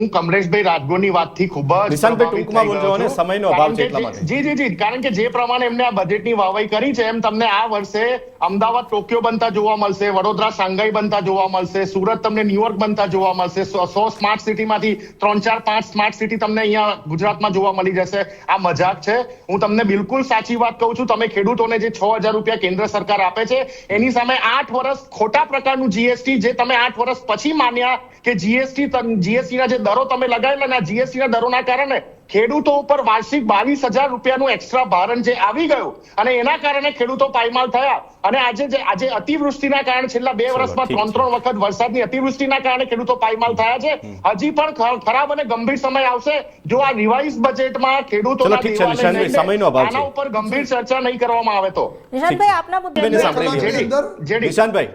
હું કમલેશભાઈ રાજગોરની વાતથી ખૂબ જ નિશાંતભાઈ ટૂંકમાં બોલજો અને સમયનો અભાવ છે એટલા માટે. જી કારણ કે જે પ્રમાણે એમને આ બજેટની વાહવાહી કરી છે એમ તમને આ વર્ષે અમદાવાદ ટોક્યો બનતા જોવા મળશે, વડોદરા શાંઘાઈ બનતા જોવા મળશે, સુરત તમને ન્યુયોર્ક બનતા જોવા મળશે, 100 સ્માર્ટ સિટીમાંથી 3, 4, 5 સ્માર્ટ સિટી તમને અહીંયા ગુજરાતમાં જોવા મળી જશે. આ મજાક છે. હું તમને બિલકુલ સાચી વાત કહું છું. તમે ખેડૂતોને જે 6,000 રૂપિયા કેન્દ્ર સરકાર આપે છે એની સામે 8 વર્ષ ખોટા પ્રકારનું જીએસટી જે તમે 8 વર્ષ પછી માન્યા કે જીએસટી ના જે દરો તમે લગાવેલા ને જીએસટી ના દરોના કારણે ખેડૂતો ઉપર વાર્ષિક 22,000 રૂપિયાનું એક્સ્ટ્રા ભારણ જે આવી ગયું અને એના કારણે ખેડૂતો પાયમાલ થયા. અને આજે અતિવૃષ્ટિના કારણે છેલ્લા 2 વર્ષમાં 3 વખત વરસાદની અતિવૃષ્ટિના કારણે ખેડૂતો પાયમાલ થયા છે. હજી પણ ખરાબ અને ગંભીર સમય આવશે જો આ રિવાઇઝ બજેટમાં ખેડૂતોના આના ઉપર ગંભીર ચર્ચા નહીં કરવામાં આવે તો. નિશાંતભાઈ આપના મુદ્દે નિશાંતભાઈ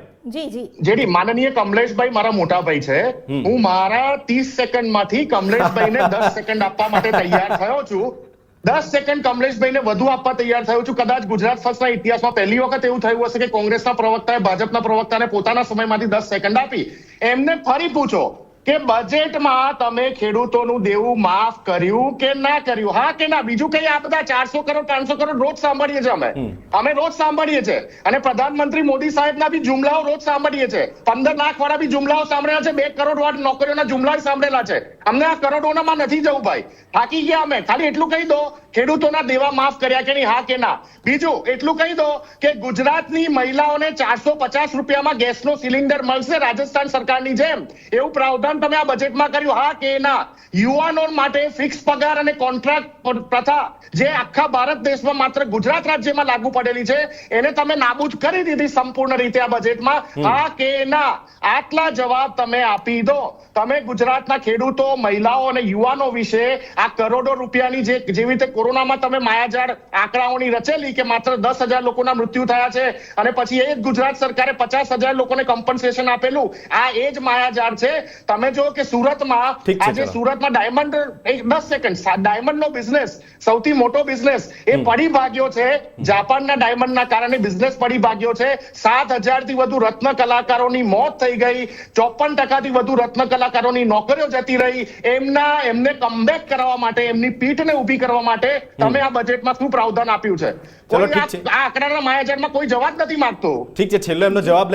જી માનનીય કમલેશભાઈ મારા મોટા ભાઈ છે. હું મારા 30 સેકન્ડમાંથી કમલેશભાઈને 10 સેકન્ડ આપવા માટે તૈયાર થયો છું. 10 સેકન્ડ કમલેશભાઈને વધુ આપવા તૈયાર થયો છું. કદાચ ગુજરાત ફર્સ્ટના ઇતિહાસમાં પહેલી વખત એવું થયું હશે કે કોંગ્રેસના પ્રવક્તાએ ભાજપના પ્રવક્તાને પોતાના સમયમાંથી 10 સેકન્ડ આપી. એમને ફરી પૂછો કે બજેટમાં તમે ખેડૂતોનું દેવું માફ કર્યું કે ના કર્યું, હા કે ના? બીજું કઈ આ બધા 400 કરોડ 500 કરોડ રોજ સાંભળીએ છીએ અમે રોજ સાંભળીએ છીએ અને પ્રધાનમંત્રી મોદી સાહેબના બી જુમલાઓ રોજ સાંભળીએ છીએ. 15 લાખ વાળા બી જુમલાઓ સાંભળ્યા છે, 2 કરોડ વાળી નોકરીઓના જુમલા સાંભળેલા છે. અમને આ કરોડોનામાં નથી જવું ભાઈ, થાકી ગયા અમે. ખાલી એટલું કહી દો ખેડૂતોના દેવા માફ કર્યા કે નહીં, હા કે ના? બીજું એટલું કહી દો કે ગુજરાતની મહિલાઓને 450 રૂપિયામાં ગેસનો સિલિન્ડર મળશે રાજસ્થાન સરકારની જેમ. એવું પ્રાવધાન તમે આ બજેટમાં કર્યું, હા કે ના? યુવાનો માટે ફિક્સ પગાર અને કોન્ટ્રાક્ટ પ્રથા જે આખા ભારત દેશમાં માત્ર ગુજરાત રાજ્યમાં લાગુ પડેલી છે એને તમે નાબૂદ કરી દીધી સંપૂર્ણ રીતે આ બજેટમાં, હા કે ના? આટલા જવાબ તમે આપી દો. તમે ગુજરાતના ખેડૂતો, મહિલાઓ અને યુવાનો વિશે આ કરોડો રૂપિયાની જેવી રીતે કોરોનામાં તમે માયાજાળ આંકડાઓની રચેલી કે માત્ર 10,000 લોકોના મૃત્યુ થયા છે અને પછી એ જ ગુજરાત સરકારે 50,000 લોકોને કમ્પન્સેશન આપેલું, આ એ જ માયાજાળ છે. તમે જો કે સુરતમાં આજે સુરતમાં ડાયમંડ 10 સેકન્ડ ડાયમંડનો બિઝનેસ સૌથી મોટો બિઝનેસ એ પડી ભાગ્યો છે. જાપાનના ડાયમંડના કારણે બિઝનેસ પડી ભાગ્યો છે. 7,000 થી વધુ રત્ન કલાકારોની મોત થઈ ગઈ, 54% થી વધુ રત્ન કલાકારોની નોકરીઓ જતી રહી. એમને કમબેક કરવા માટે, એમની પીઠને ઊભી કરવા માટે તમે આ બજેટમાં શું પ્રાવધાન આપ્યું છે? કોઈ આ આંકડાના માયાજાળમાં કોઈ જવાબ નથી માંગતો. ઠીક છે, છેલ્લો એમનો જવાબ